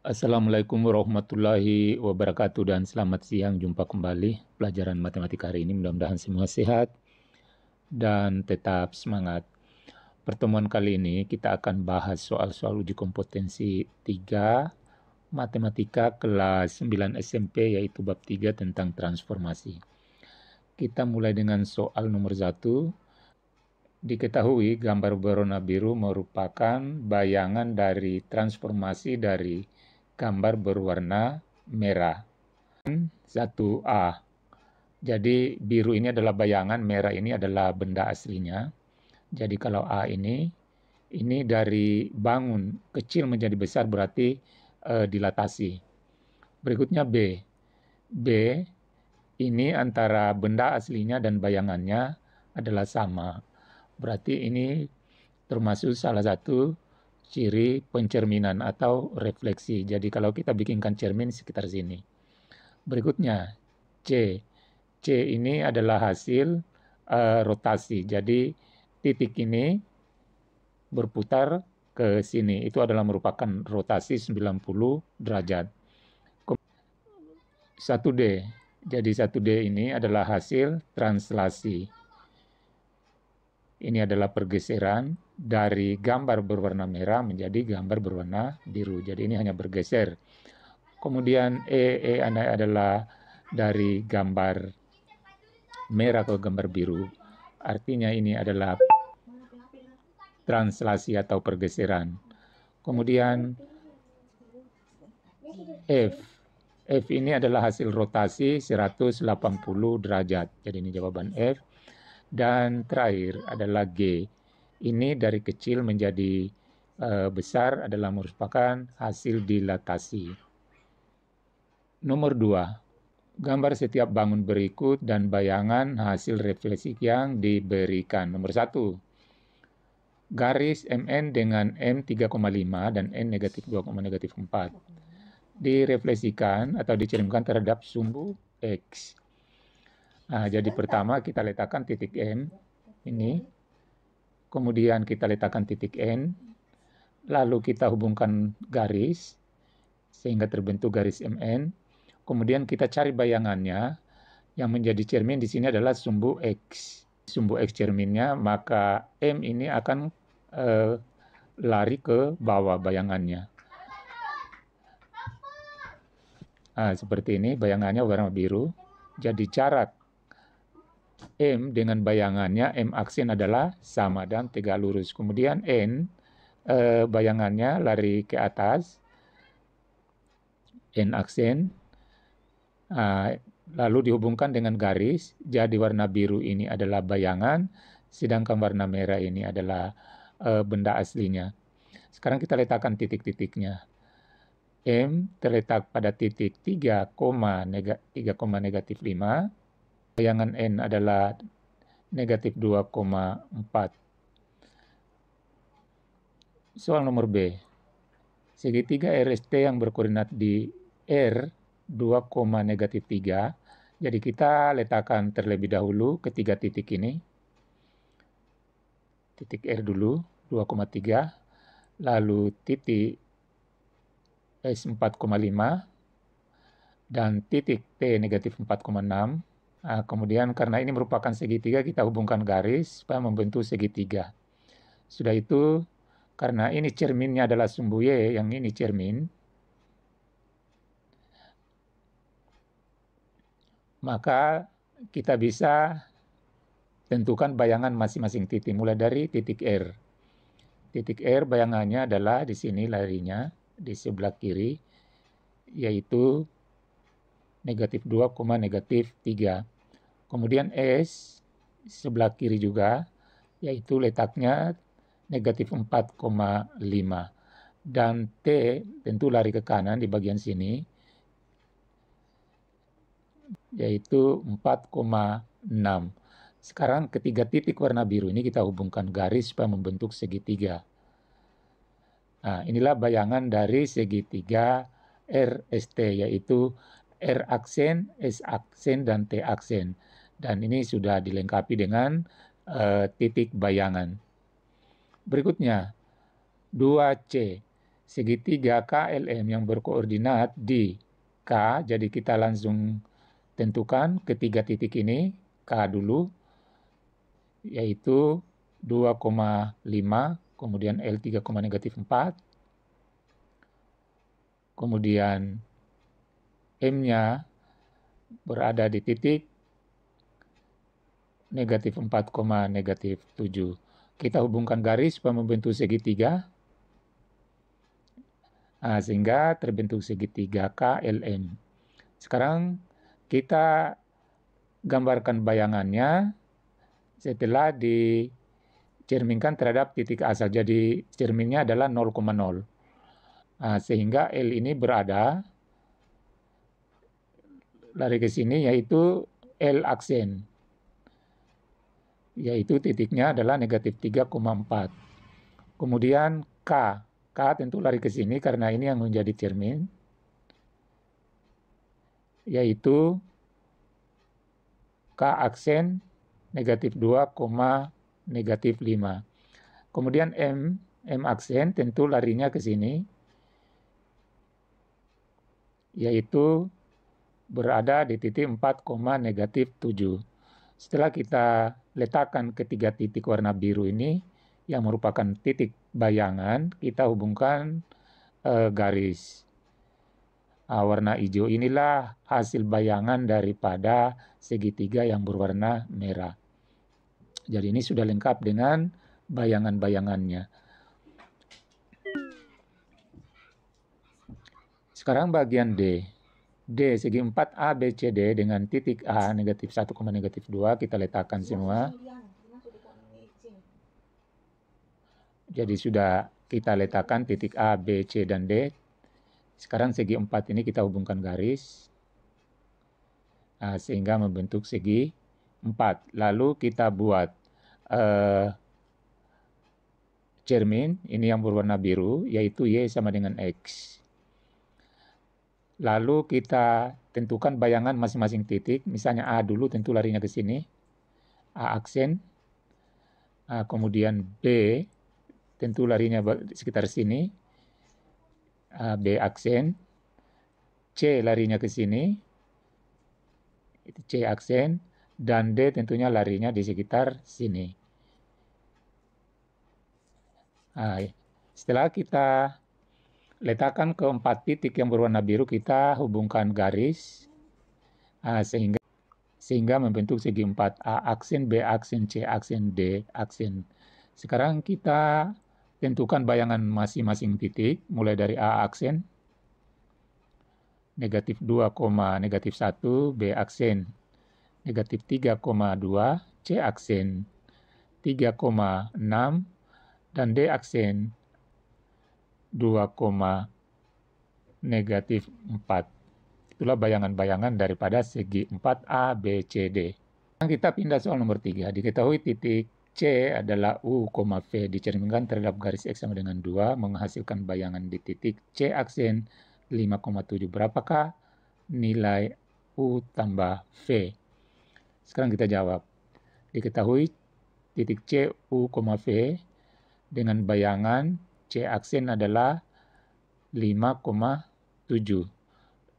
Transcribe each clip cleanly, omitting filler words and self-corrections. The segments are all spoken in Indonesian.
Assalamualaikum warahmatullahi wabarakatuh dan selamat siang. Jumpa kembali pelajaran matematika hari ini. Mudah-mudahan semua sehat dan tetap semangat. Pertemuan kali ini kita akan bahas soal-soal uji kompetensi 3 matematika kelas 9 SMP, yaitu bab 3 tentang transformasi. Kita mulai dengan soal nomor 1. Diketahui gambar berwarna biru merupakan bayangan dari transformasi dari gambar berwarna merah. 1A. Jadi biru ini adalah bayangan, merah ini adalah benda aslinya. Jadi kalau A ini dari bangun kecil menjadi besar, berarti dilatasi. Berikutnya B. B ini antara benda aslinya dan bayangannya adalah sama. Berarti ini termasuk salah satu ciri pencerminan atau refleksi. Jadi kalau kita bikinkan cermin sekitar sini. Berikutnya C. C ini adalah hasil rotasi. Jadi titik ini berputar ke sini. Itu adalah merupakan rotasi 90 derajat. 1D. Jadi 1D ini adalah hasil translasi. Ini adalah pergeseran dari gambar berwarna merah menjadi gambar berwarna biru. Jadi ini hanya bergeser. Kemudian E adalah dari gambar merah ke gambar biru. Artinya ini adalah translasi atau pergeseran. Kemudian F. F ini adalah hasil rotasi 180 derajat. Jadi ini jawaban F. Dan terakhir adalah G. Ini dari kecil menjadi besar adalah merupakan hasil dilatasi. Nomor 2. Gambar setiap bangun berikut dan bayangan hasil refleksi yang diberikan. Nomor 1. Garis MN dengan M 3,5 dan N negatif 2,4 direfleksikan atau dikirimkan terhadap sumbu X. Nah, jadi pertama kita letakkan titik M ini, kemudian kita letakkan titik N, lalu kita hubungkan garis sehingga terbentuk garis MN. Kemudian kita cari bayangannya, yang menjadi cermin di sini adalah sumbu X. Sumbu X cerminnya, maka M ini akan lari ke bawah bayangannya. Nah, seperti ini bayangannya warna biru. Jadi jarak M dengan bayangannya, M aksen adalah sama dan tegak lurus. Kemudian N bayangannya lari ke atas, N aksen, lalu dihubungkan dengan garis. Jadi warna biru ini adalah bayangan, sedangkan warna merah ini adalah benda aslinya. Sekarang kita letakkan titik-titiknya. M terletak pada titik 3, negatif 5. Bayangan N adalah negatif 2,4. Soal nomor B. Segitiga RST yang berkoordinat di R 2, negatif 3. Jadi kita letakkan terlebih dahulu ketiga titik ini. Titik R dulu, 2,3. Lalu titik S 4,5. Dan titik T negatif 4,6. Nah, kemudian karena ini merupakan segitiga, kita hubungkan garis supaya membentuk segitiga. Sudah itu, karena ini cerminnya adalah sumbu Y, yang ini cermin, maka kita bisa tentukan bayangan masing-masing titik, mulai dari titik R. Titik R bayangannya adalah di sini larinya, di sebelah kiri, yaitu negatif 2, negatif 3. Kemudian S sebelah kiri juga, yaitu letaknya negatif 4,5. Dan T tentu lari ke kanan di bagian sini, yaitu 4,6. Sekarang ketiga titik warna biru ini kita hubungkan garis supaya membentuk segitiga. Nah, inilah bayangan dari segitiga RST, yaitu R aksen, S aksen, dan T aksen. Dan ini sudah dilengkapi dengan titik bayangan. Berikutnya, 2C. segitiga KLM yang berkoordinat di K, jadi kita langsung tentukan ketiga titik ini, K dulu, yaitu 2,5, kemudian L 3,-4, kemudian M-nya berada di titik -4,-7. Kita hubungkan garis supaya membentuk segitiga, sehingga terbentuk segitiga KLM. Sekarang kita gambarkan bayangannya setelah dicerminkan terhadap titik asal. Jadi cerminnya adalah 0,0. Sehingga L ini berada lari ke sini, yaitu L aksen, yaitu titiknya adalah -3,4. Kemudian K tentu lari ke sini karena ini yang menjadi cermin, yaitu K aksen -2, -5. Kemudian M aksen tentu larinya ke sini, yaitu berada di titik 4,-7. Setelah kita letakkan ketiga titik warna biru ini yang merupakan titik bayangan, kita hubungkan garis. Warna hijau inilah hasil bayangan daripada segitiga yang berwarna merah. Jadi ini sudah lengkap dengan bayangan-bayangannya. Sekarang bagian D. Segi 4A, B, C, D dengan titik A -1, -2 kita letakkan semua. Jadi sudah kita letakkan titik A, B, C, dan D. Sekarang segi 4 ini kita hubungkan garis, sehingga membentuk segi 4. Lalu kita buat cermin, ini yang berwarna biru, yaitu Y sama dengan X. Lalu kita tentukan bayangan masing-masing titik. Misalnya A dulu tentu larinya ke sini, A aksen. Kemudian B tentu larinya sekitar sini, B aksen. C larinya ke sini, itu C aksen. Dan D tentunya larinya di sekitar sini. Setelah kita letakkan keempat titik yang berwarna biru, kita hubungkan garis sehingga membentuk segi 4, A aksen, B aksen, C aksen, D aksen. Sekarang kita tentukan bayangan masing-masing titik, mulai dari A aksen, -2, -1, B aksen, -3,2, C aksen, 3,6, dan D aksen, 2,-4. Itulah bayangan-bayangan daripada segi 4A, B, C, D. Sekarang kita pindah soal nomor 3. Diketahui titik C adalah U, V dicerminkan terhadap garis X sama dengan 2, menghasilkan bayangan di titik C aksen 5,7. Berapakah nilai U tambah V? Sekarang kita jawab. Diketahui titik C, U, V dengan bayangan C aksen adalah 5,7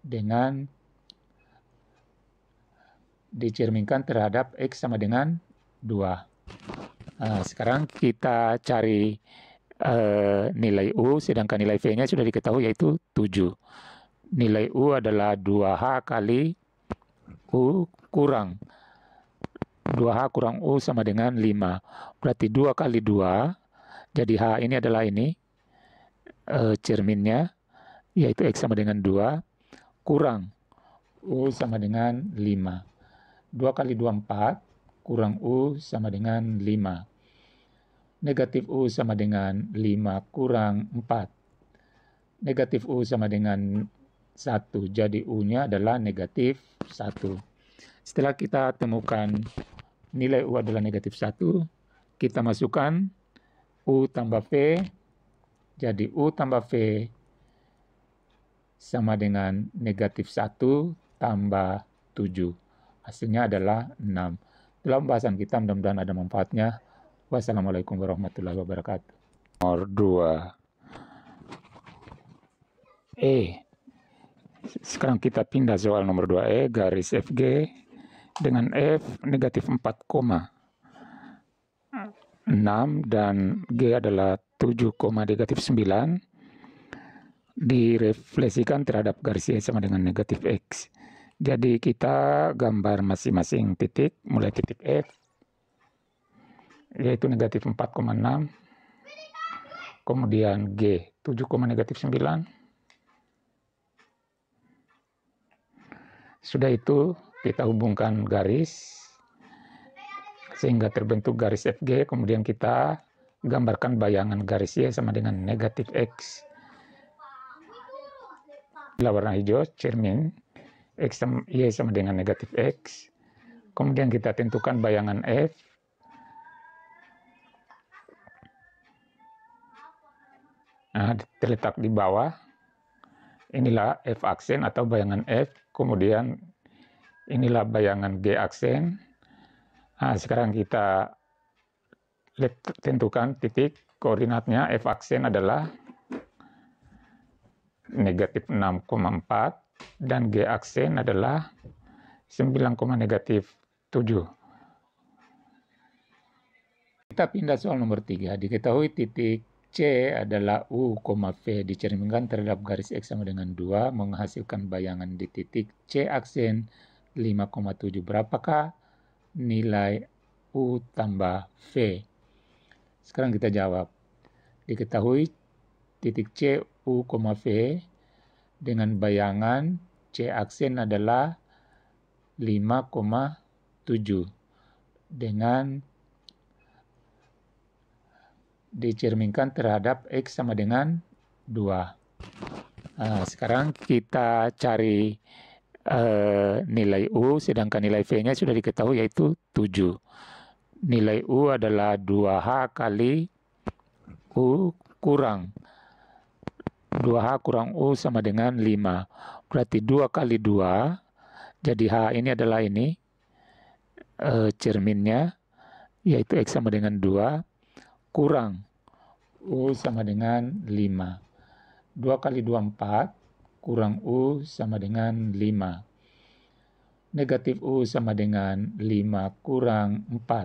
dengan dicerminkan terhadap X sama dengan 2. Sekarang kita cari nilai U, sedangkan nilai V-nya sudah diketahui yaitu 7. Nilai U adalah 2H kali U kurang 2H kurang U sama dengan 5. Berarti 2 kali 2, jadi H ini adalah ini, cerminnya, yaitu X sama dengan 2, kurang U sama dengan 5. 2 kali 2, 4, kurang U sama dengan 5. Negatif U sama dengan 5 kurang 4. Negatif U sama dengan 1, jadi U-nya adalah -1. Setelah kita temukan nilai U adalah -1, kita masukkan U tambah V, jadi U tambah V sama dengan -1 tambah 7. Hasilnya adalah 6. Dalam pembahasan kita mudah-mudahan ada manfaatnya. Wassalamualaikum warahmatullahi wabarakatuh. Nomor 2. E. Sekarang kita pindah soal nomor 2E, garis FG dengan F negatif 4,6 dan G adalah 7, negatif 9, direfleksikan terhadap garis Y sama dengan negatif X. Jadi kita gambar masing-masing titik, mulai titik F, yaitu negatif 4,6, kemudian G 7, negatif 9. Sudah itu kita hubungkan garis sehingga terbentuk garis FG, kemudian kita gambarkan bayangan garis Y sama dengan negatif X. Bila warna hijau cermin X sama Y sama dengan negatif X. Kemudian kita tentukan bayangan F. Nah, terletak di bawah. Inilah F aksen atau bayangan F. Kemudian inilah bayangan G aksen. Nah, sekarang kita tentukan titik koordinatnya. F aksen adalah negatif 6,4 dan G aksen adalah 9, negatif 7. Kita pindah soal nomor 3. Diketahui titik C adalah U, V dicerminkan terhadap garis X sama dengan 2 menghasilkan bayangan di titik C aksen 5,7. Berapakah nilai U tambah V? Sekarang kita jawab. Diketahui titik C U, V dengan bayangan C aksen adalah 5,7 dengan dicerminkan terhadap X sama dengan 2. Nah, sekarang kita cari nilai U, sedangkan nilai V-nya sudah diketahui yaitu 7. Nilai U adalah 2H kali U kurang 2H kurang U sama dengan 5. Berarti 2 kali 2, jadi H ini adalah ini cerminnya, yaitu X sama dengan 2, kurang U sama dengan 5. 2 kali 2, 4, kurang U sama dengan 5. Negatif U sama dengan 5 kurang 4.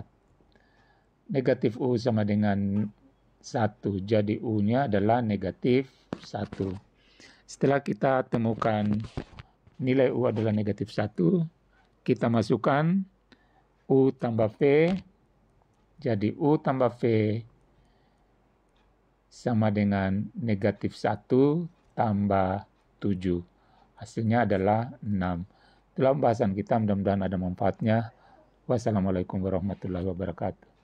Negatif U sama dengan 1, jadi U-nya adalah negatif 1. Setelah kita temukan nilai U adalah negatif 1, kita masukkan U tambah V, jadi U tambah V sama dengan negatif 1 tambah 7. Hasilnya adalah 6. Dalam pembahasan kita mudah-mudahan ada manfaatnya. Wassalamualaikum warahmatullahi wabarakatuh.